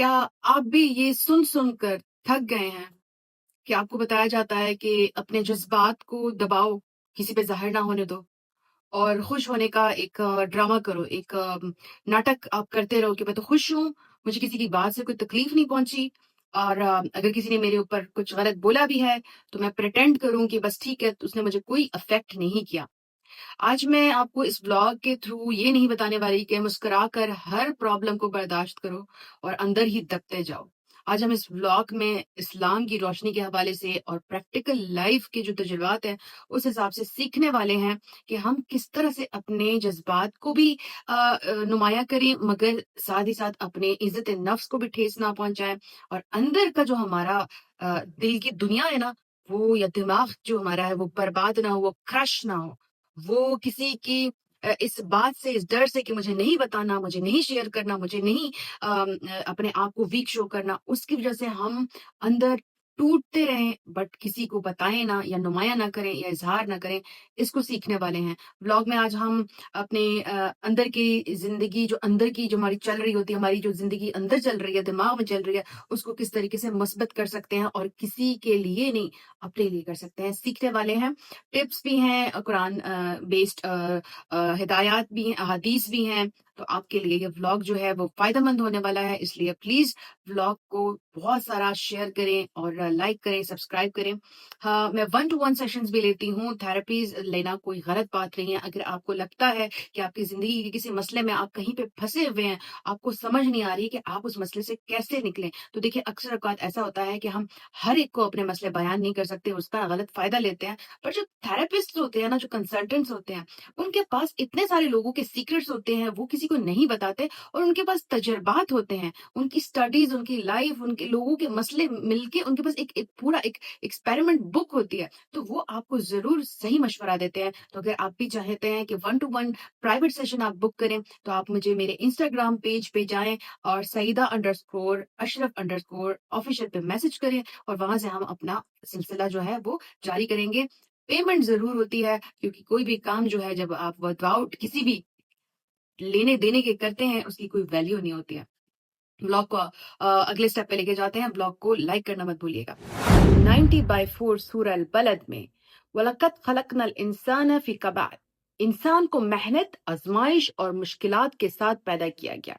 کیا آپ بھی یہ سن کر تھک گئے ہیں کہ آپ کو بتایا جاتا ہے کہ اپنے جذبات کو دباؤ، کسی پہ ظاہر نہ ہونے دو اور خوش ہونے کا ایک ڈرامہ کرو، ایک ناٹک آپ کرتے رہو کہ میں تو خوش ہوں، مجھے کسی کی بات سے کوئی تکلیف نہیں پہنچی، اور اگر کسی نے میرے اوپر کچھ غلط بولا بھی ہے تو میں پریٹینڈ کروں کہ بس ٹھیک ہے، اس نے مجھے کوئی افیکٹ نہیں کیا۔ آج میں آپ کو اس بلاگ کے تھرو یہ نہیں بتانے والی کہ مسکرا کر ہر پرابلم کو برداشت کرو اور اندر ہی دبتے جاؤ۔ آج ہم اس بلاگ میں اسلام کی روشنی کے حوالے سے اور پریکٹیکل لائف کے جو تجربات ہیں اس حساب سے سیکھنے والے ہیں کہ ہم کس طرح سے اپنے جذبات کو بھی نمایاں کریں، مگر ساتھ ہی ساتھ اپنے عزت نفس کو بھی ٹھیس نہ پہنچائیں، اور اندر کا جو ہمارا دل کی دنیا ہے نا، وہ یا دماغ جو ہمارا ہے وہ برباد نہ ہو، وہ کرش نہ ہو، وہ کسی کی اس بات سے، اس ڈر سے کہ مجھے نہیں بتانا، مجھے نہیں شیئر کرنا، مجھے نہیں اپنے آپ کو ویک شو کرنا، اس کی وجہ سے ہم اندر ٹوٹتے رہیں بٹ کسی کو بتائیں نہ، یا نمایاں نہ کریں، یا اظہار نہ کریں۔ اس کو سیکھنے والے ہیں بلاگ میں۔ آج ہم اپنے اندر کی زندگی، جو اندر کی جو ہماری چل رہی ہوتی ہے، ہماری جو زندگی اندر چل رہی ہے، دماغ میں چل رہی ہے، اس کو کس طریقے سے مثبت کر سکتے ہیں، اور کسی کے لیے نہیں، اپنے لیے کر سکتے ہیں، سیکھنے والے ہیں۔ ٹپس بھی ہیں، قرآن بیسڈ ہدایات بھی ہیں، احادیث بھی ہیں، تو آپ کے لیے یہ ولاگ جو ہے وہ فائدہ مند ہونے والا ہے، اس لیے پلیز ولاگ کو بہت سارا شیئر کریں اور لائک کریں، سبسکرائب کریں۔ ہاں، میں 1-to-1 سیشنز بھی لیتی ہوں۔ تھراپیز لینا کوئی غلط بات نہیں ہے۔ اگر آپ کو لگتا ہے کہ آپ کی زندگی کے کسی مسئلے میں آپ کہیں پہ پھنسے ہوئے ہیں، آپ کو سمجھ نہیں آ رہی کہ آپ اس مسئلے سے کیسے نکلیں، تو دیکھیے اکثر اوقات ایسا ہوتا ہے کہ ہم ہر ایک کو اپنے مسئلے بیان نہیں کر سکتے، اس کا غلط فائدہ لیتے ہیں، پر جو تھراپسٹ ہوتے ہیں نا، جو کنسلٹنٹس ہوتے ہیں، ان کے پاس اتنے سارے لوگوں کے سیکرٹس ہوتے ہیں، وہ کسی کو نہیں بتاتے، اور ان کے پاس تجربات ہوتے ہیں، ان کی سٹڈیز، ان کی لائف، ان کے لوگوں کے مسئلے مل کے ان کے پاس ایک پورا ایک ایکسپیریمنٹ بک ہوتی ہے، تو وہ آپ کو ضرور صحیح مشورہ دیتے ہیں۔ تو اگر آپ بھی چاہتے ہیں کہ 1-to-1 پرائیویٹ سیشن آپ بک کریں، تو آپ مجھے میرے انسٹاگرام پیج پہ جائیں اور سعیدہ_اشرف_آفیشیل پہ میسج کریں، اور وہاں سے ہم اپنا سلسلہ جو ہے وہ جاری کریں گے۔ پیمنٹ ضرور ہوتی ہے، کیونکہ کوئی بھی کام جو ہے جب آپ وداؤٹ کسی بھی لینے دینے کے کرتے ہیں، اس کی کوئی ویلیو نہیں ہوتی ہے۔ بلاگ کو اگلے سٹیپ پہ لے کے جاتے ہیں۔ بلاگ کو لائک کرنا مت بھولیے گا۔ 90/4 سورہ البلد میں وَلَقَدْ خَلَقْنَا الْإِنسَانَ فِي كَبَدٍ، انسان کو محنت، آزمائش اور مشکلات کے ساتھ پیدا کیا گیا۔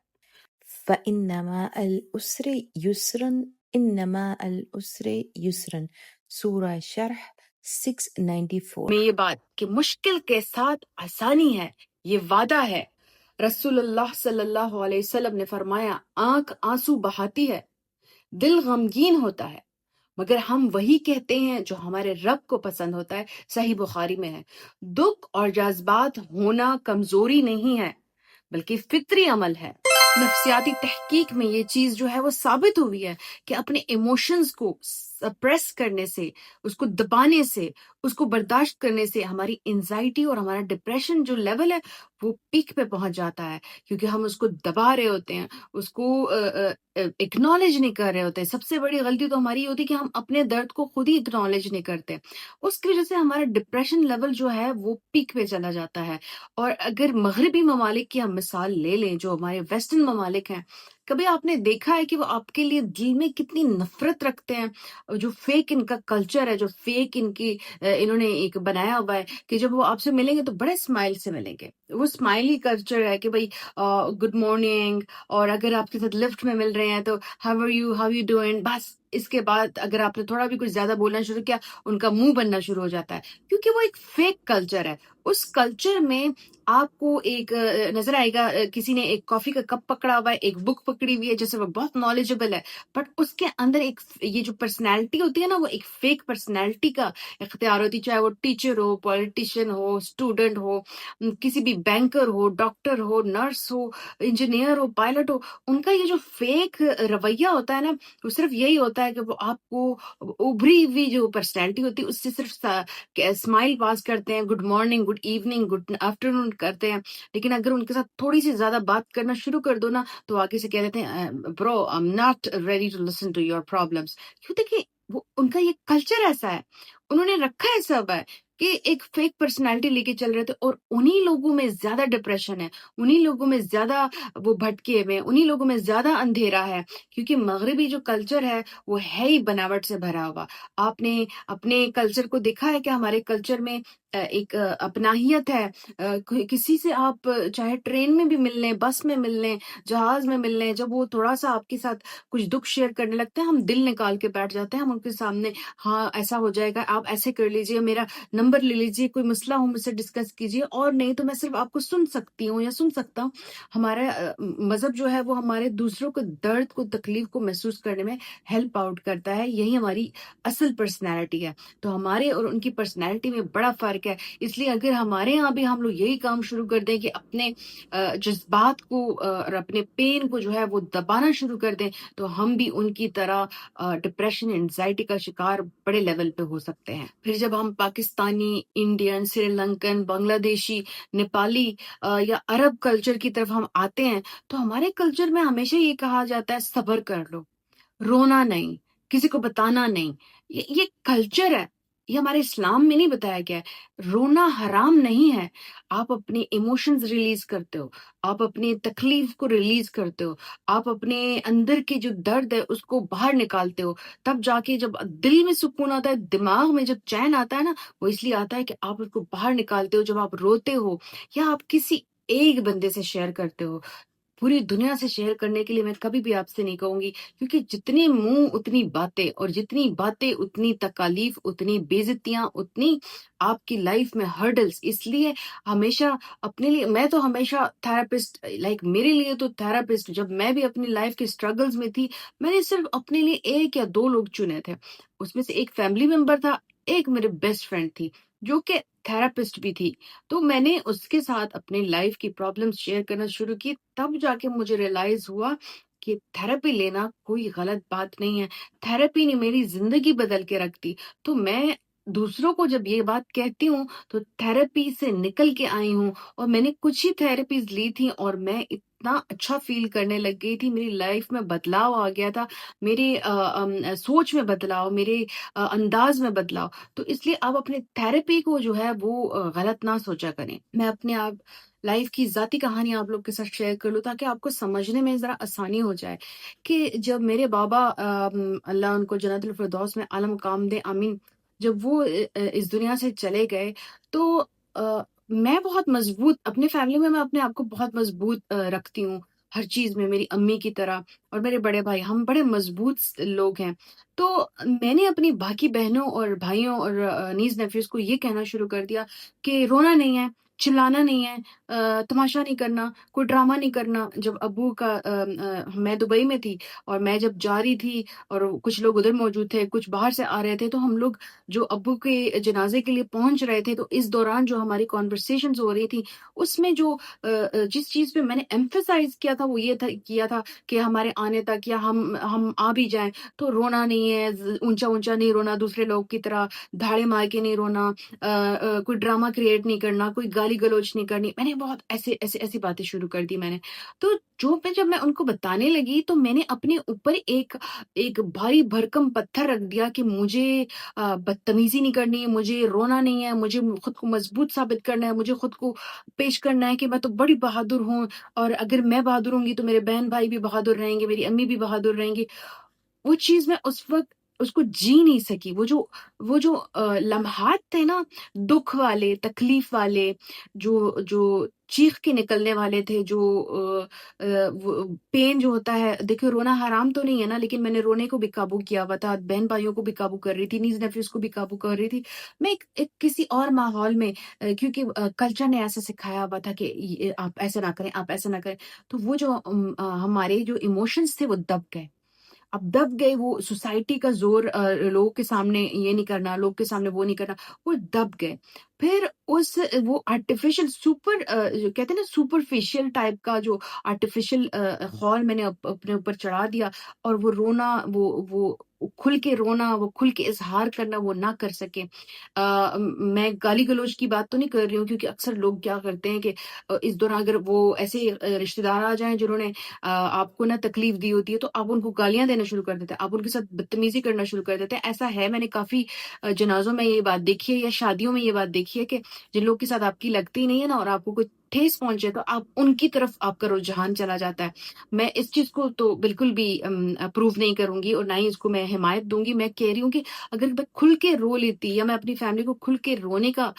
فَإِنَّ مَعَ الْعُسْرِ يُسْرًا إِنَّ مَعَ الْعُسْرِ يُسْرًا، سورہ شرح 694۔ میں یہ بات کہ مشکل کے ساتھ آسانی ہے، یہ وعدہ ہے۔ رسول اللہ صلی اللہ علیہ وسلم نے فرمایا، آنکھ آنسو بہاتی ہے، دل غمگین ہوتا ہے، مگر ہم وہی کہتے ہیں جو ہمارے رب کو پسند ہوتا ہے۔ صحیح بخاری میں ہے۔ دکھ اور جذبات ہونا کمزوری نہیں ہے، بلکہ فطری عمل ہے۔ نفسیاتی تحقیق میں یہ چیز جو ہے وہ ثابت ہوئی ہے کہ اپنے ایموشنز کو سپریس کرنے سے، اس کو دبانے سے، اس کو برداشت کرنے سے ہماری انزائٹی اور ہمارا ڈپریشن جو لیول ہے وہ پیک پہ پہنچ جاتا ہے، کیونکہ ہم اس کو دبا رہے ہوتے ہیں، اس کو اکنالج نہیں کر رہے ہوتے۔ سب سے بڑی غلطی تو ہماری ہوتی ہے کہ ہم اپنے درد کو خود ہی اکنالج نہیں کرتے، اس کی وجہ سے ہمارا ڈپریشن لیول جو ہے وہ پیک پہ چلا جاتا ہے۔ اور اگر مغربی ممالک کی ہم مثال لے لیں، جو ہمارے ویسٹرن ممالک ہیں، کبھی آپ نے دیکھا ہے کہ وہ آپ کے لیے دل میں کتنی نفرت رکھتے ہیں؟ جو فیک ان کا کلچر ہے، جو فیک ان کی انہوں نے ایک بنایا ہوا ہے کہ جب وہ آپ سے ملیں گے تو بڑے اسمائل سے ملیں گے۔ وہ اسمائلی کلچر ہے کہ بھائی گڈ مارننگ، اور اگر آپ کے ساتھ لفٹ میں مل رہے ہیں تو how are you, how you doing, بس اس کے بعد اگر آپ نے تھوڑا بھی کچھ زیادہ بولنا شروع کیا، ان کا منہ بننا شروع ہو جاتا ہے، کیونکہ وہ ایک فیک کلچر ہے۔ اس کلچر میں آپ کو ایک نظر آئے گا، کسی نے ایک کافی کا کپ پکڑا ہوا ہے، ایک بک پکڑی ہوئی ہے جیسے وہ بہت نالجبل ہے، بٹ اس کے اندر ایک یہ جو پرسنالٹی ہوتی ہے نا، وہ ایک فیک پرسنالٹی کا اختیار ہوتی ہے، چاہے وہ ٹیچر ہو، پولیٹیشین ہو، اسٹوڈنٹ ہو، کسی بھی بینکر ہو، ڈاکٹر ہو، نرس ہو، انجینئر ہو، پائلٹ ہو، ان کا یہ جو فیک رویہ ہوتا ہے نا، وہ صرف یہی ہوتا ہے کہ وہ آپ کو ابھری ہوئی جو پرسنالٹی ہوتی ہے اس سے صرف اسمائل پاس کرتے ہیں، good morning, good evening, good afternoon کرتے ہیں، لیکن اگر ان کے ساتھ تھوڑی سی زیادہ بات کرنا شروع کر دو نا، تو آگے سے کہہ دیتے ہیں bro I am not ready to listen to your problems. کیوں؟ دیکھیے وہ ان کا یہ کلچر ایسا ہے، انہوں نے رکھا ہے سب ہے کہ ایک فیک پرسنالٹی لے کے چل رہے تھے، اور انہی لوگوں میں زیادہ ڈپریشن ہے، انہی لوگوں میں زیادہ وہ بھٹکے ہوئے ہیں، انہی لوگوں میں زیادہ اندھیرا ہے، کیونکہ مغربی جو کلچر ہے وہ ہے ہی بناوٹ سے بھرا ہوا۔ آپ نے اپنے کلچر کو دیکھا ہے کہ ہمارے کلچر میں ایک اپناہیت ہے، کسی سے آپ چاہے ٹرین میں بھی مل لیں، بس میں مل لیں، جہاز میں مل لیں، جب وہ تھوڑا سا آپ کے ساتھ کچھ دکھ شیئر کرنے لگتے ہیں، ہم دل نکال کے بیٹھ جاتے ہیں، ہم ان کے سامنے ہاں ایسا ہو جائے گا، آپ ایسے کر لیجئے، میرا نمبر لے لیجئے، کوئی مسئلہ ہو مجھ سے ڈسکس کیجئے، اور نہیں تو میں صرف آپ کو سن سکتی ہوں یا سن سکتا ہوں۔ ہمارا مذہب جو ہے وہ ہمارے دوسروں کو درد کو تکلیف کو محسوس کرنے میں ہیلپ آؤٹ کرتا ہے، یہی ہماری اصل پرسنالٹی ہے۔ تو ہمارے اور ان کی پرسنالٹی میں بڑا فرق ہے، اس لیے اگر ہمارے ہاں بھی ہم لوگ یہی کام شروع کر دیں کہ اپنے جذبات کو اور اپنے پین کو جو ہے وہ دبانا شروع کر دیں، تو ہم بھی ان کی طرح ڈپریشن انزائٹی کا شکار بڑے لیول پہ ہو سکتے ہیں۔ پھر جب ہم پاکستانی، انڈین، سری لنکن، بنگلہ دیشی، نیپالی یا عرب کلچر کی طرف ہم آتے ہیں، تو ہمارے کلچر میں ہمیشہ یہ کہا جاتا ہے صبر کر لو، رونا نہیں، کسی کو بتانا نہیں۔ یہ کلچر ہے، یہ ہمارے اسلام میں نہیں بتایا گیا ہے۔ رونا حرام نہیں ہے، آپ اپنے ایموشنز ریلیز کرتے ہو، آپ اپنی تکلیف کو ریلیز کرتے ہو، آپ اپنے اندر کے جو درد ہے اس کو باہر نکالتے ہو، تب جا کے جب دل میں سکون آتا ہے، دماغ میں جب چین آتا ہے نا، وہ اس لیے آتا ہے کہ آپ اس کو باہر نکالتے ہو، جب آپ روتے ہو یا آپ کسی ایک بندے سے شیئر کرتے ہو۔ پوری دنیا سے شیئر کرنے کے لیے میں کبھی بھی آپ سے نہیں کہوں گی، کیونکہ جتنے منہ اتنی باتیں، اور جتنی باتیں اتنی تکالیف، اتنی بےعزتیاں، اتنی آپ کی لائف میں ہرڈلز۔ اس لیے ہمیشہ اپنے لیے، میں تو ہمیشہ تھراپسٹ، لائک میرے لیے تو تھراپسٹ، جب میں بھی اپنی لائف کے اسٹرگلز میں تھی، میں نے صرف اپنے لیے 1 یا 2 لوگ چنے تھے، اس میں سے ایک فیملی ممبر تھا، ایک میرے بیسٹ فرینڈ تھی جو کہ تھراپسٹ بھی تھی۔ تو میں نے اس کے ساتھ اپنی لائف کی پرابلمس شیئر کرنا شروع کی، تب جا کے مجھے ریئلائز ہوا کہ تھراپی لینا کوئی غلط بات نہیں ہے، تھراپی نے میری زندگی بدل کے رکھ دی۔ تو میں دوسروں کو جب یہ بات کہتی ہوں تو تھراپی سے نکل کے آئی ہوں، اور میں نے کچھ ہی تھراپیز لی تھی، اور میں اتنا اچھا فیل کرنے لگ گئی تھی، میری لائف میں بدلاؤ آ گیا تھا، میرے سوچ میں بدلاؤ، میرے انداز میں بدلاؤ۔ تو اس لیے آپ اپنے تھراپی کو جو ہے وہ غلط نہ سوچا کریں۔ میں اپنے آپ لائف کی ذاتی کہانی آپ لوگ کے ساتھ شیئر کر لوں تاکہ آپ کو سمجھنے میں ذرا آسانی ہو جائے کہ جب میرے بابا اللہ ان کو جنت الفردوس میں اعلی مقام دے، آمین، جب وہ اس دنیا سے چلے گئے، تو میں بہت مضبوط، اپنے فیملی میں اپنے آپ کو بہت مضبوط رکھتی ہوں، ہر چیز میں میری امی کی طرح، اور میرے بڑے بھائی، ہم بڑے مضبوط لوگ ہیں۔ تو میں نے اپنی باقی بہنوں اور بھائیوں اور نیز نیفیز کو یہ کہنا شروع کر دیا کہ رونا نہیں ہے، چلانا نہیں ہے، تماشا نہیں کرنا، کوئی ڈرامہ نہیں کرنا۔ جب ابو کا میں دبئی میں تھی، اور میں جب جا رہی تھی، اور کچھ لوگ ادھر موجود تھے، کچھ باہر سے آ رہے تھے، تو ہم لوگ جو ابو کے جنازے کے لیے پہنچ رہے تھے، تو اس دوران جو ہماری کانورسیشنز ہو رہی تھی، اس میں جو جس چیز پہ میں نے ایمفیسائز کیا تھا وہ یہ کیا تھا کہ ہمارے آنے تک یا ہم آ بھی جائیں تو رونا نہیں ہے، اونچا اونچا نہیں رونا، دوسرے لوگ کی طرح دھاڑے مار کے نہیں رونا، کوئی ڈرامہ کریٹ نہیں کرنا، کوئی گالی گلوچ نہیں کرنی۔ میں نے بہت ایسی باتیں شروع کر دی میں نے۔ تو جب میں ان کو بتانے لگی، تو میں نے اپنے اوپر ایک بھاری بھرکم پتھر رکھ دیا کہ مجھے بدتمیزی نہیں کرنی، مجھے رونا نہیں ہے، مجھے خود کو مضبوط ثابت کرنا ہے، مجھے خود کو پیش کرنا ہے کہ میں تو بڑی بہادر ہوں، اور اگر میں بہادر ہوں گی تو میرے بہن بھائی بھی بہادر رہیں گے، میری امی بھی بہادر رہیں گی۔ وہ چیز میں اس وقت اس کو جی نہیں سکی۔ وہ جو لمحات تھے نا، دکھ والے، تکلیف والے، جو چیخ کے نکلنے والے تھے، جو پین جو ہوتا ہے، دیکھیں رونا حرام تو نہیں ہے نا، لیکن میں نے رونے کو بھی قابو کیا ہوا تھا، بہن بھائیوں کو بھی قابو کر رہی تھی، نیز نیفیز کو بھی قابو کر رہی تھی۔ میں ایک کسی اور ماحول میں، کیونکہ کلچر نے ایسا سکھایا ہوا تھا کہ آپ ایسا نہ کریں، آپ ایسا نہ کریں، تو وہ جو ہمارے جو ایموشنز تھے وہ دب گئے۔ اب دب گئے، وہ سوسائٹی کا زور، لوگوں کے سامنے یہ نہیں کرنا، لوگ کے سامنے وہ نہیں کرنا، وہ دب گئے۔ پھر وہ آرٹیفیشل کہتے ہیں نا سپرفیشل ٹائپ کا جو آرٹیفیشل خول میں نے اپنے اوپر چڑھا دیا، اور وہ رونا، وہ کھل کے رونا، وہ کھل کے اظہار کرنا وہ نہ کر سکیں۔ میں گالی گلوچ کی بات تو نہیں کر رہی ہوں، کیونکہ اکثر لوگ کیا کرتے ہیں کہ اس دوران اگر وہ ایسے رشتے دار آ جائیں جنہوں نے آپ کو نہ تکلیف دی ہوتی ہے، تو آپ ان کو گالیاں دینا شروع کر دیتے ہیں، آپ ان کے ساتھ بدتمیزی کرنا شروع کر دیتے ہیں۔ ایسا ہے، میں نے کافی جنازوں میں یہ بات دیکھی ہے یا شادیوں میں یہ بات دیکھی ہے کہ جن لوگ کے ساتھ آپ کی لگتی نہیں ہے نا، اور آپ کو کوئی ٹھیس پہنچے تو آپ ان کی طرف آپ کا رجحان چلا جاتا ہے۔ میں اس چیز کو تو بالکل بھی اپروو نہیں کروں گی، اور نہ ہی اس کو میں حمایت دوں گی۔ میں کہہ رہی ہوں کہ اگر میں کھل کے رو لیتی، یا میں اپنی فیملی کو کھل کے رونے کا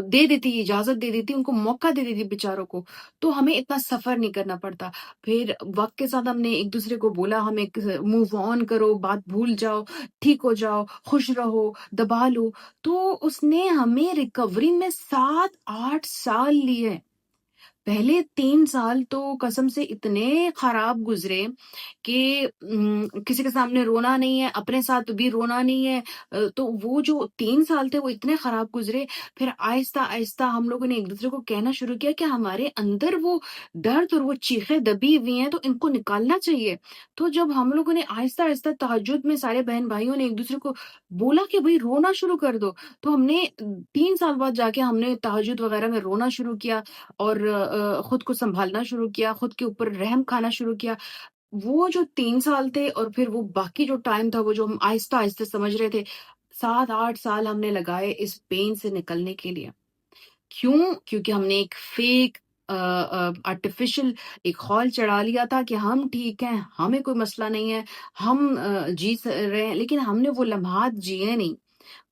دے دیتی، اجازت دے دیتی، ان کو موقع دے دیتی بیچاروں کو، تو ہمیں اتنا سفر نہیں کرنا پڑتا۔ پھر وقت کے ساتھ ہم نے ایک دوسرے کو بولا ہمیں موو آن کرو، بات بھول جاؤ، ٹھیک ہو جاؤ، خوش رہو، دبا لو، تو اس نے ہمیں ریکوری میں 7-8 سال لیے۔ پہلے 3 سال تو قسم سے اتنے خراب گزرے کہ کسی کے سامنے رونا نہیں ہے، اپنے ساتھ بھی رونا نہیں ہے۔ تو وہ جو 3 سال تھے وہ اتنے خراب گزرے۔ پھر آہستہ آہستہ ہم لوگوں نے ایک دوسرے کو کہنا شروع کیا کہ ہمارے اندر وہ درد اور وہ چیخیں دبی ہوئی ہیں، تو ان کو نکالنا چاہیے۔ تو جب ہم لوگوں نے آہستہ آہستہ تہجد میں سارے بہن بھائیوں نے ایک دوسرے کو بولا کہ بھائی رونا شروع کر دو، تو ہم نے 3 سال بعد جا کے ہم نے تہجد وغیرہ میں رونا شروع کیا، اور خود کو سنبھالنا شروع کیا، خود کے اوپر رحم کھانا شروع کیا۔ وہ جو 3 سال تھے، اور پھر وہ باقی جو ٹائم تھا، وہ جو ہم آہستہ آہستہ سمجھ رہے تھے، 7-8 سال ہم نے لگائے اس پین سے نکلنے کے لیے۔ کیوں؟ کیونکہ ہم نے ایک فیک آرٹیفیشل ایک خول چڑھا لیا تھا کہ ہم ٹھیک ہیں، ہمیں کوئی مسئلہ نہیں ہے، ہم جی رہے ہیں، لیکن ہم نے وہ لمحات جیے نہیں۔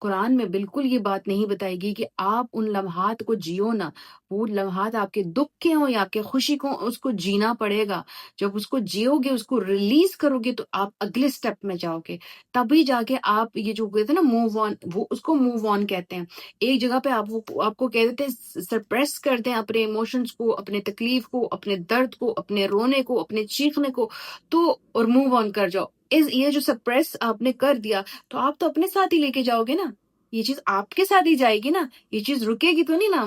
قرآن میں بالکل یہ بات نہیں بتائے گی کہ آپ ان لمحات کو جیو نا، وہ لمحات آپ کے دکھ کے ہوں یا آپ کے خوشی کو، اس کو جینا پڑے گا۔ جب اس کو جیو گے، اس کو ریلیز کرو گے، تو آپ اگلے سٹیپ میں جاؤ گے، تبھی جا کے آپ یہ جو کہتے ہیں نا موو آن، وہ اس کو موو آن کہتے ہیں۔ ایک جگہ پہ آپ کو کہہ دیتے ہیں سرپریس کرتے ہیں اپنے ایموشنز کو، اپنے تکلیف کو، اپنے درد کو، اپنے رونے کو، اپنے چیخنے کو، تو اور موو آن کر جاؤ۔ یہ جو سرپریس آپ نے کر دیا، تو آپ تو اپنے ساتھ ہی لے کے جاؤ گے نا، یہ چیز آپ کے ساتھ ہی جائے گی نا، یہ چیز رکے گی تو نہیں نا،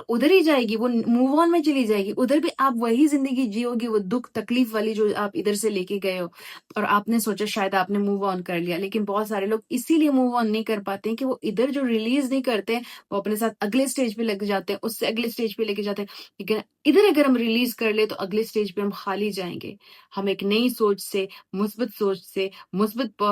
ادھر ہی جائے گی، وہ موو آن میں چلی جائے گی، ادھر بھی آپ وہی زندگی جیو گے، وہ دکھ تکلیف والی جو آپ ادھر سے لے کے گئے ہو، اور آپ نے سوچا شاید آپ نے موو آن کر لیا۔ لیکن بہت سارے لوگ اسی لیے موو آن نہیں کر پاتے ہیں کہ وہ ادھر جو ریلیز نہیں کرتے، وہ اپنے ساتھ اگلے سٹیج پہ لگ جاتے ہیں، اس سے اگلے سٹیج پہ لے کے جاتے ہیں۔ لیکن ادھر اگر ہم ریلیز کر لیں تو اگلے سٹیج پہ ہم خالی جائیں گے، ہم ایک نئی سوچ سے، مثبت سوچ سے، مثبت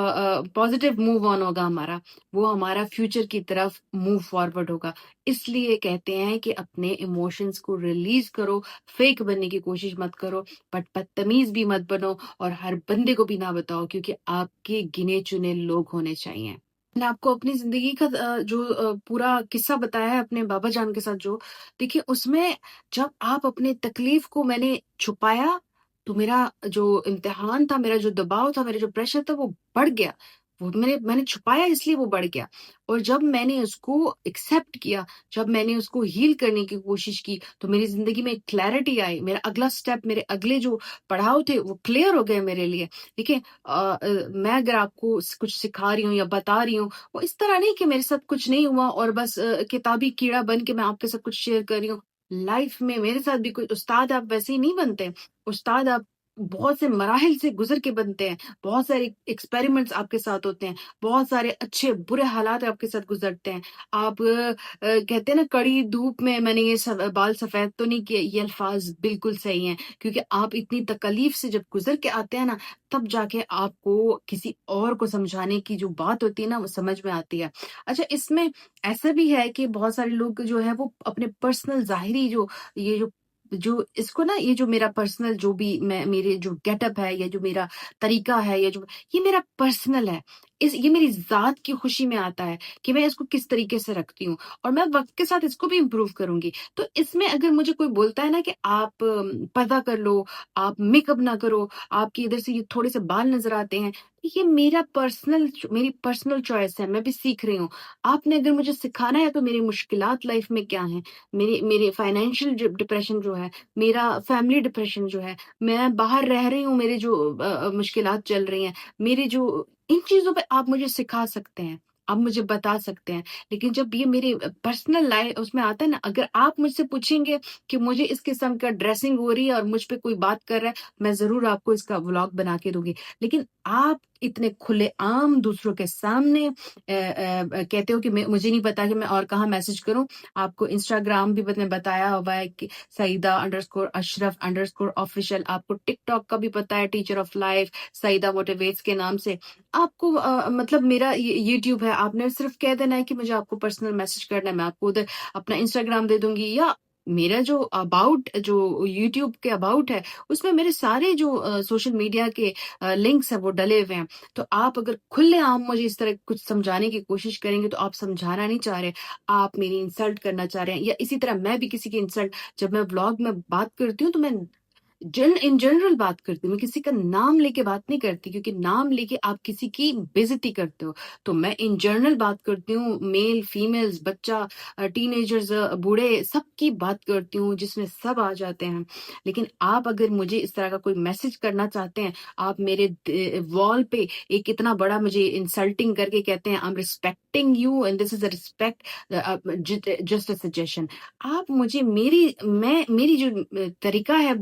پازیٹیو موو آن ہوگا ہمارا، وہ ہمارا فیوچر کی طرف موو فارورڈ ہوگا۔ اس لیے کہتے ہیں کہ اپنے ایموشنز کو ریلیز کرو، فیک بننے کی کوشش مت کرو، بٹ بدتمیز بھی مت بنو، اور ہر بندے کو بھی نہ بتاؤ، کیونکہ آپ کے گنے چنے لوگ ہونے چاہیے۔ میں نے آپ کو اپنی زندگی کا جو پورا قصہ بتایا ہے اپنے بابا جان کے ساتھ، جو دیکھیے اس میں جب آپ اپنے تکلیف کو میں نے چھپایا، تو میرا جو امتحان تھا، میرا جو دباؤ تھا، میرا جو پریشر تھا، وہ بڑھ گیا۔ وہ میں نے چھپایا اس لیے وہ بڑھ گیا، اور جب میں نے اس کو ایکسیپٹ کیا، جب میں نے اس کو ہیل کرنے کی کوشش کی، تو میری زندگی میں ایک کلیئرٹی آئی، میرا اگلا سٹیپ، میرے اگلے جو پڑاؤ تھے وہ کلیئر ہو گئے میرے لیے۔ دیکھیں میں اگر آپ کو کچھ سکھا رہی ہوں یا بتا رہی ہوں، وہ اس طرح نہیں کہ میرے ساتھ کچھ نہیں ہوا اور بس کتابی کیڑا بن کے میں آپ کے ساتھ کچھ شیئر کر رہی ہوں۔ لائف میں میرے ساتھ بھی کوئی استاد آپ ویسے ہی نہیں بنتے، استاد آپ بہت سے مراحل سے گزر کے بنتے ہیں، بہت سارے ایکسپیریمنٹس آپ کے ساتھ ہوتے ہیں، بہت سارے اچھے برے حالات آپ کے ساتھ گزرتے ہیں۔ آپ کہتے ہیں نا کڑی دھوپ میں نے یہ بال سفید تو نہیں کیے، یہ الفاظ بالکل صحیح ہیں، کیونکہ آپ اتنی تکلیف سے جب گزر کے آتے ہیں نا، تب جا کے آپ کو کسی اور کو سمجھانے کی جو بات ہوتی ہے نا، وہ سمجھ میں آتی ہے۔ اچھا، اس میں ایسا بھی ہے کہ بہت سارے لوگ جو ہے وہ اپنے پرسنل ظاہری یہ جو اس کو نا، یہ جو میرا پرسنل جو بھی میرے جو گیٹ اپ ہے، یا جو میرا طریقہ ہے، یا جو یہ میرا پرسنل ہے، یہ میری ذات کی خوشی میں آتا ہے کہ میں اس کو کس طریقے سے رکھتی ہوں، اور میں وقت کے ساتھ اس کو بھی امپروو کروں گی۔ تو اس میں اگر مجھے کوئی بولتا ہے نا کہ آپ پردہ کر لو، آپ میک اپ نہ کرو، آپ کی ادھر سے یہ تھوڑے سے بال نظر آتے ہیں، یہ میری پرسنل چوائس ہے، میں بھی سیکھ رہی ہوں۔ آپ نے اگر مجھے سکھانا ہے تو میری مشکلات لائف میں کیا ہیں، میرے فائنینشیل ڈپریشن جو ہے، میرا فیملی ڈپریشن جو ہے، میں باہر رہ رہی ہوں، میرے جو مشکلات چل رہی ہیں، میری جو ان چیزوں پہ آپ مجھے سکھا سکتے ہیں، آپ مجھے بتا سکتے ہیں۔ لیکن جب یہ میری پرسنل لائف اس میں آتا ہے نا، اگر آپ مجھ سے پوچھیں گے کہ مجھے اس قسم کا ڈریسنگ ہو رہی ہے اور مجھ پہ کوئی بات کر رہا ہے، میں ضرور آپ کو اس کا ولاگ بنا کے دوں گی، لیکن آپ اتنے کھلے عام دوسروں کے سامنے کہتے ہو کہ مجھے نہیں پتا کہ میں اور کہاں میسج کروں. آپ کو انسٹاگرام بھی میں بتایا ہوا ہے کہ سعیدہ_اشرف_آفیشیل. آپ کو ٹک ٹاک کا بھی پتا ہے، teacher of life Saeeda motivates کے نام سے. آپ کو مطلب میرا یوٹیوب ہے، آپ نے صرف کہہ دینا ہے کہ مجھے آپ کو پرسنل میسج کرنا ہے، میں آپ کو ادھر اپنا انسٹاگرام دے دوں گی. یا میرا جو اباؤٹ، جو یوٹیوب کے اباؤٹ ہے، اس میں میرے سارے جو سوشل میڈیا کے لنکس ہیں وہ ڈلے ہوئے ہیں. تو آپ اگر کھلے عام مجھے اس طرح کچھ سمجھانے کی کوشش کریں گے تو آپ سمجھانا نہیں چاہ رہے، آپ میری انسلٹ کرنا چاہ رہے ہیں. یا اسی طرح میں بھی کسی کی انسلٹ، جب میں ولاگ میں بات کرتی ہوں تو میں ان جنرل بات کرتی ہوں، میں کسی کا نام لے کے بات نہیں کرتی، کیونکہ نام لے کے آپ کسی کی بےزتی کرتے ہو. تو میں ان جنرل بات کرتی ہوں، میل فیمیلز، بچہ، ٹین ایجرز، بوڑھے، سب کی بات کرتی ہوں، جس میں سب آ جاتے ہیں. لیکن آپ اگر مجھے اس طرح کا کوئی میسج کرنا چاہتے ہیں، آپ میرے وال پہ ایک اتنا بڑا مجھے انسلٹنگ کر کے کہتے ہیں I am respecting you and this is a respect just a suggestion. آپ مجھے میری جو طریقہ ہے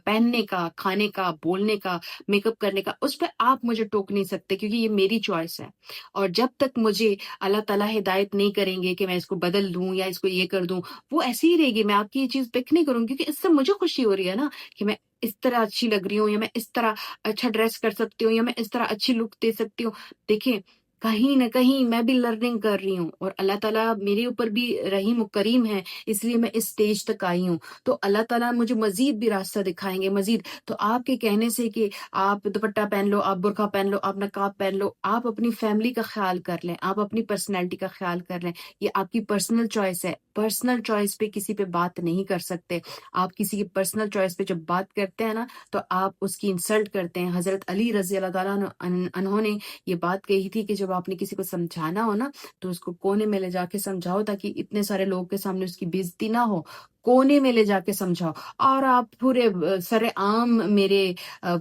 پہننے کا، کھانے کا، بولنے کا، میک اپ کرنے کا، اس پہ آپ مجھے ٹوک نہیں سکتے، کیونکہ یہ میری چوائس ہے. اور جب تک مجھے اللہ تعالیٰ ہدایت نہیں کریں گے کہ میں اس کو بدل دوں یا اس کو یہ کر دوں، وہ ایسی ہی رہے گی. میں آپ کی یہ چیز پک نہیں کروں گی، کیونکہ اس سے مجھے خوشی ہو رہی ہے نا کہ میں اس طرح اچھی لگ رہی ہوں، یا میں اس طرح اچھا ڈریس کر سکتی ہوں، یا میں اس طرح اچھی لک دے سکتی ہوں. دیکھیں، کہیں نہ کہیں میں بھی لرننگ کر رہی ہوں، اور اللہ تعالیٰ میرے اوپر بھی رحیم و کریم ہے، اس لیے میں اس سٹیج تک آئی ہوں. تو اللہ تعالیٰ مجھے مزید بھی راستہ دکھائیں گے، مزید. تو آپ کے کہنے سے کہ آپ دوپٹہ پہن لو، آپ برقع پہن لو، آپ نقاب پہن لو، آپ اپنی فیملی کا خیال کر لیں، آپ اپنی پرسنالٹی کا خیال کر لیں. یہ آپ کی پرسنل چوائس ہے. پرسنل چوائس پہ کسی پہ بات نہیں کر سکتے. آپ کسی کی پرسنل چوائس پہ جب بات کرتے ہیں نا تو آپ اس کی انسلٹ کرتے ہیں. حضرت علی رضی اللہ تعالیٰ عنہ نے یہ بات کہی تھی کہ جب آپ نے کسی کو سمجھانا ہو نا تو اس کو کونے میں لے جا کے سمجھاؤ، تاکہ اتنے سارے لوگوں کے سامنے اس کی بےزتی نہ ہو. کونے میں لے جا کے سمجھاؤ. اور آپ پورے سر عام میرے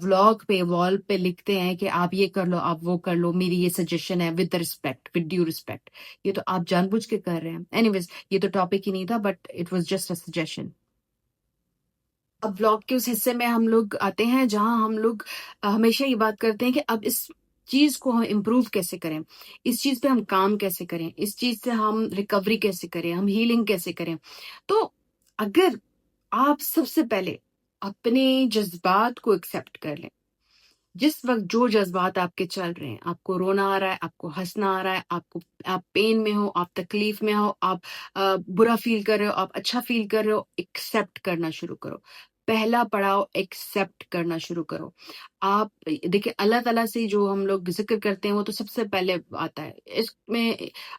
ولاگ پہ، وال پہ لکھتے ہیں کہ آپ یہ کر لو، آپ وہ کر لو، میری یہ سجیشن ہے with respect, with due respect. یہ تو آپ جان بوجھ کے کر رہے ہیں. اینی ویز، یہ تو ٹاپک ہی نہیں تھا، but it was just a suggestion. اب ولاگ کے اس حصے میں ہم لوگ آتے ہیں جہاں ہم لوگ ہمیشہ یہ بات کرتے ہیں کہ اب اس چیز کو ہم امپروو کیسے کریں، اس چیز پہ ہم کام کیسے کریں، اس چیز سے ہم ریکوری کیسے کریں، ہم ہیلنگ کیسے کریں. تو اگر آپ سب سے پہلے اپنے جذبات کو ایکسیپٹ کر لیں، جس وقت جو جذبات آپ کے چل رہے ہیں، آپ کو رونا آ رہا ہے، آپ کو ہنسنا آ رہا ہے، آپ پین میں ہو، آپ تکلیف میں ہو، آپ برا فیل کر رہے ہو، آپ اچھا فیل کر رہے ہو، ایکسیپٹ کرنا شروع کرو. پہلا پڑاؤ ایکسیپٹ کرنا شروع کرو. آپ دیکھیں، اللہ تعالیٰ سے جو ہم لوگ ذکر کرتے ہیں وہ تو سب سے پہلے آتا ہے. اس میں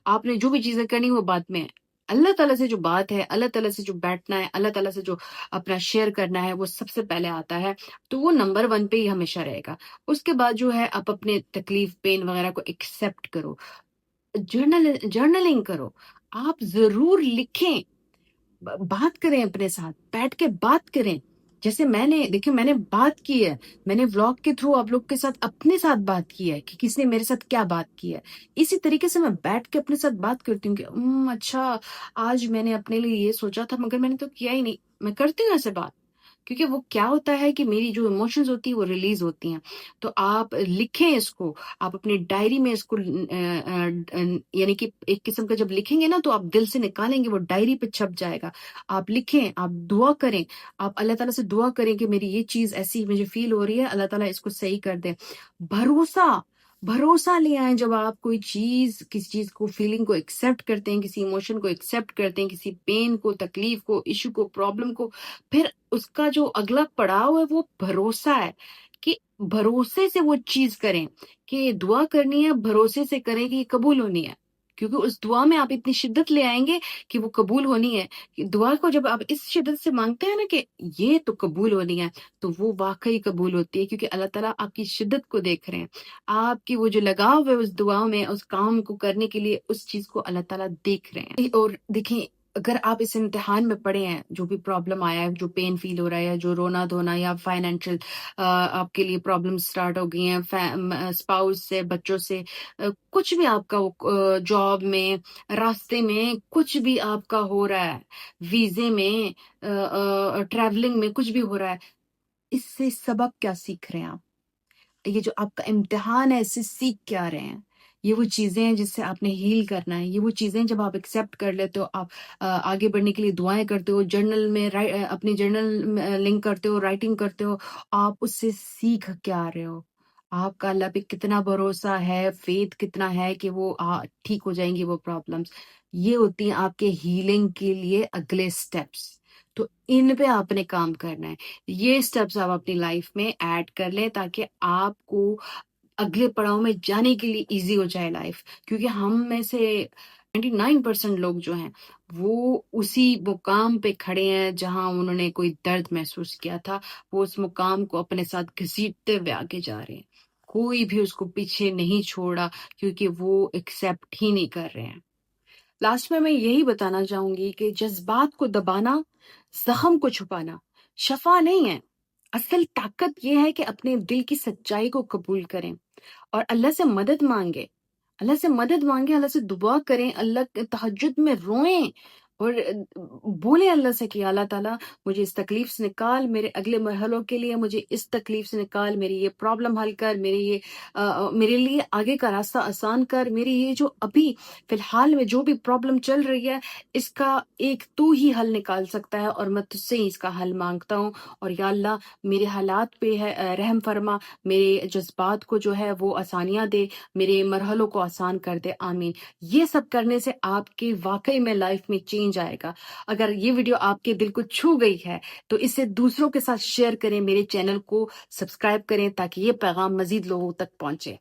آپ نے جو بھی چیزیں کرنی وہ بعد میں ہے. اللہ تعالیٰ سے جو بات ہے، اللہ تعالیٰ سے جو بیٹھنا ہے، اللہ تعالیٰ سے جو اپنا شیئر کرنا ہے، وہ سب سے پہلے آتا ہے. تو وہ نمبر 1 پہ ہی ہمیشہ رہے گا. اس کے بعد جو ہے آپ اپنے تکلیف، پین وغیرہ کو ایکسیپٹ کرو. جرنلنگ کرو. آپ ضرور لکھیں، بات کریں، اپنے ساتھ بیٹھ کے بات کریں. جیسے میں نے بات کی ہے، میں نے ولاگ کے تھرو آپ لوگ کے ساتھ اپنے ساتھ بات کی ہے کہ کس نے میرے ساتھ کیا بات کی ہے. اسی طریقے سے میں بیٹھ کے اپنے ساتھ بات کرتی ہوں کہ اچھا، آج میں نے اپنے لیے یہ سوچا تھا مگر میں نے تو کیا ہی نہیں. میں کرتی ہوں ایسے بات، کیونکہ وہ کیا ہوتا ہے کہ میری جو ایموشنز ہوتی ہیں وہ ریلیز ہوتی ہیں. تو آپ لکھیں اس کو، آپ اپنی ڈائری میں اس کو یعنی کہ ایک قسم کا جب لکھیں گے نا تو آپ دل سے نکالیں گے، وہ ڈائری پہ چھپ جائے گا. آپ لکھیں، آپ دعا کریں، آپ اللہ تعالیٰ سے دعا کریں کہ میری یہ چیز ایسی مجھے فیل ہو رہی ہے، اللہ تعالیٰ اس کو صحیح کر دے. بھروسہ لے آئیں. جب آپ کوئی چیز، کسی چیز کو، فیلنگ کو ایکسیپٹ کرتے ہیں، کسی ایموشن کو ایکسیپٹ کرتے ہیں، کسی پین کو، تکلیف کو، ایشو کو، پرابلم کو، پھر اس کا جو اگلا پڑاؤ ہے وہ بھروسہ ہے. کہ بھروسے سے وہ چیز کریں، کہ دعا کرنی ہے بھروسے سے کریں کہ یہ قبول ہونی ہے. کیونکہ اس دعا میں آپ اتنی شدت لے آئیں گے کہ وہ قبول ہونی ہے. دعا کو جب آپ اس شدت سے مانگتے ہیں نا کہ یہ تو قبول ہونی ہے، تو وہ واقعی قبول ہوتی ہے، کیونکہ اللہ تعالیٰ آپ کی شدت کو دیکھ رہے ہیں. آپ کی وہ جو لگاؤ ہے اس دعا میں، اس کام کو کرنے کے لیے، اس چیز کو اللہ تعالیٰ دیکھ رہے ہیں. اور دیکھیں، اگر آپ اس امتحان میں پڑے ہیں، جو بھی پرابلم آیا ہے، جو پین فیل ہو رہا ہے، جو رونا دھونا، یا فائنینشیل آپ کے لیے پرابلم سٹارٹ ہو گئی ہیں، اسپاؤس سے، بچوں سے، کچھ بھی آپ کا جاب میں، راستے میں کچھ بھی آپ کا ہو رہا ہے، ویزے میں، ٹریولنگ میں کچھ بھی ہو رہا ہے، اس سے سبق کیا سیکھ رہے ہیں آپ؟ یہ جو آپ کا امتحان ہے، اس سے سیکھ کے آ رہے ہیں. یہ وہ چیزیں ہیں جس سے آپ نے ہیل کرنا ہے. یہ وہ چیزیں جب آپ ایکسیپٹ کر لیتے ہو، آپ آگے بڑھنے کے لیے دعائیں کرتے ہو، جرنل میں اپنی جرنل لنک کرتے ہو، رائٹنگ کرتے ہو، آپ اس سے سیکھ کے آ رہے ہو. آپ کا اللہ پہ کتنا بھروسہ ہے، فیتھ کتنا ہے کہ وہ ٹھیک ہو جائیں گی وہ پرابلمس. یہ ہوتی ہیں آپ کے ہیلنگ کے لیے اگلے سٹیپس. تو ان پہ آپ نے کام کرنا ہے. یہ سٹیپس آپ اپنی لائف میں ایڈ کر لیں تاکہ آپ کو اگلے پڑاؤ میں جانے کے لیے ایزی ہو جائے لائف. کیونکہ ہم میں سے 99% لوگ جو ہیں وہ اسی مقام پہ کھڑے ہیں جہاں انہوں نے کوئی درد محسوس کیا تھا. وہ اس مقام کو اپنے ساتھ گھسیٹتے ہوئے آگے جا رہے ہیں. کوئی بھی اس کو پیچھے نہیں چھوڑا کیونکہ وہ ایکسیپٹ ہی نہیں کر رہے ہیں. لاسٹ میں یہی بتانا چاہوں گی کہ جذبات کو دبانا، زخم کو چھپانا شفا نہیں ہے. اصل طاقت یہ ہے کہ اپنے دل کی سچائی کو قبول کریں اور اللہ سے مدد مانگے. اللہ سے دعا کریں، اللہ کے تہجد میں روئیں اور بولیں اللہ سے کہ اللہ تعالیٰ مجھے اس تکلیف سے نکال، میرے اگلے مرحلوں کے لیے مجھے اس تکلیف سے نکال، میری یہ پرابلم حل کر، میرے لیے آگے کا راستہ آسان کر. میری یہ جو ابھی فی الحال میں جو بھی پرابلم چل رہی ہے، اس کا ایک تو ہی حل نکال سکتا ہے اور میں تجھ سے ہی اس کا حل مانگتا ہوں. اور یا اللہ میرے حالات پہ رحم فرما، میرے جذبات کو جو ہے وہ آسانیاں دے، میرے مرحلوں کو آسان کر دے. آمین. یہ سب کرنے سے آپ کے واقعی میں لائف میں چینج آئے گا. اگر یہ ویڈیو آپ کے دل کو چھو گئی ہے تو اسے دوسروں کے ساتھ شیئر کریں، میرے چینل کو سبسکرائب کریں تاکہ یہ پیغام مزید لوگوں تک پہنچے.